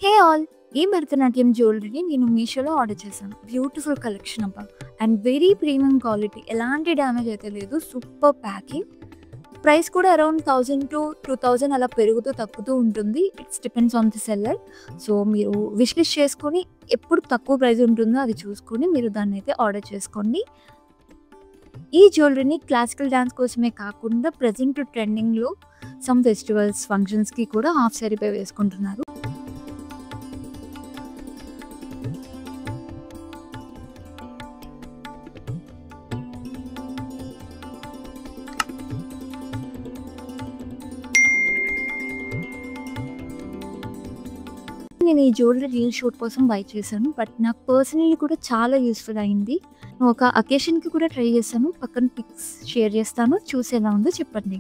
Hey all! ఈ భరతనాట్యం జ్యువెలరీని నేను మీషోలో ఆర్డర్ చేశాను. బ్యూటిఫుల్ కలెక్షన్ అబ్బా! And very premium quality. ఎలాంటి డ్యామేజ్ అయితే లేదు. Super packing. ప్రైస్ కూడా అరౌండ్ 1000-2000 అలా పెరుగుతూ తగ్గుతూ ఉంటుంది. It's depends on the seller. So, మీరు విష్ లిస్ట్ చేసుకొని ఎప్పుడు తక్కువ ప్రైస్ ఉంటుందో అది చూసుకొని మీరు దాన్నైతే ఆర్డర్ చేసుకోండి. ఈ జ్యువెలరీని క్లాసికల్ డాన్స్ కోసమే కాకుండా ప్రెజెంట్ ట్రెండింగ్‌లో సమ్ ఫెస్టివల్స్, ఫంక్షన్స్‌కి కూడా హాఫ్ సారీ పై వేసుకుంటున్నారు. నేను ఈ జ్యువెలరీ రీల్ షూట్ కోసం బై చేశాను. బట్ నాకు పర్సనల్లీ కూడా చాలా యూజ్‌ఫుల్ అయింది. ఒక అకేషన్‌కి కూడా ట్రై చేశాను. పక్కన పిక్స్ షేర్ చేస్తాను. చూసి ఎలా ఉందో చెప్పండి.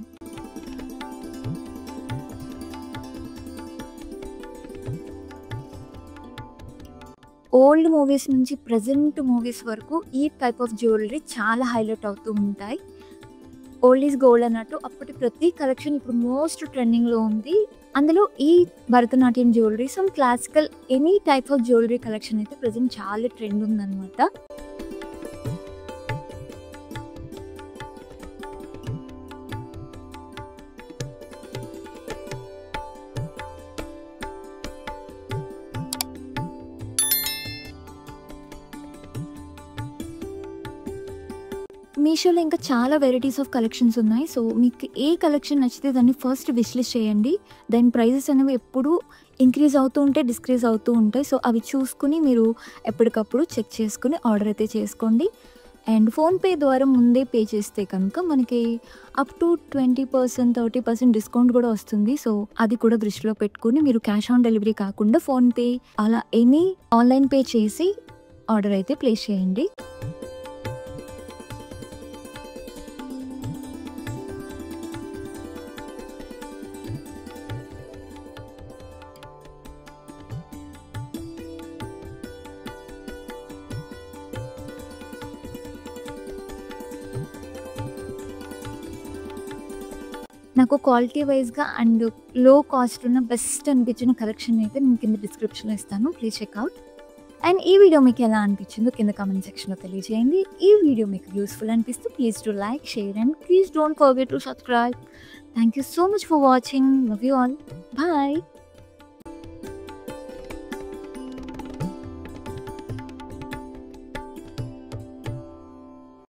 ఓల్డ్ మూవీస్ నుంచి ప్రెజెంట్ మూవీస్ వరకు ఈ టైప్ ఆఫ్ జ్యువెలరీ చాలా హైలైట్ అవుతూ ఉంటాయి. ఓల్డ్ ఈజ్ గోల్డ్ అన్నట్టు అప్పటి ప్రతి కలెక్షన్ ఇప్పుడు మోస్ట్ ట్రెండింగ్‌లో ఉంది. అందులో ఈ Bharatanatyam jewellery some classical any type of jewellery collection అయితే ప్రెజెంట్ చాలా ట్రెండ్ ఉందనమాట. మీషోలో ఇంకా చాలా వెరైటీస్ ఆఫ్ కలెక్షన్స్ ఉన్నాయి. సో, మీకు ఏ కలెక్షన్ నచ్చితే దాన్ని ఫస్ట్ విష్ లిస్ట్ చేయండి. దాని ప్రైజెస్ అనేవి ఎప్పుడూ ఇంక్రీజ్ అవుతూ ఉంటాయి, డిక్రీజ్ అవుతూ ఉంటాయి. సో, అవి చూసుకొని మీరు ఎప్పటికప్పుడు చెక్ చేసుకొని ఆర్డర్ అయితే చేసుకోండి. అండ్ ఫోన్‌పే ద్వారా ముందే పే చేస్తే కనుక మనకి అప్ టు 20%, 30% డిస్కౌంట్ కూడా వస్తుంది. సో, అది కూడా దృష్టిలో పెట్టుకొని మీరు క్యాష్ ఆన్ డెలివరీ కాకుండా ఫోన్‌పే అలా ఎనీ ఆన్‌లైన్ పే చేసి ఆర్డర్ అయితే ప్లేస్ చేయండి. నాకు క్వాలిటీ వైస్‌గా అండ్ లో కాస్ట్ ఉన్న బెస్ట్ అనిపించిన కలెక్షన్ అయితే నేను కింద డిస్క్రిప్షన్‌లో ఇస్తాను. Please check out. అండ్ ఈ వీడియో మీకు ఎలా అనిపించిందో కింద కామెంట్ సెక్షన్‌లో తెలియజేయండి. ఈ వీడియో మీకు యూజ్‌ఫుల్ అనిపిస్తే please do like, share and please don't forget to subscribe. Thank you so much for watching. Love you all. Bye.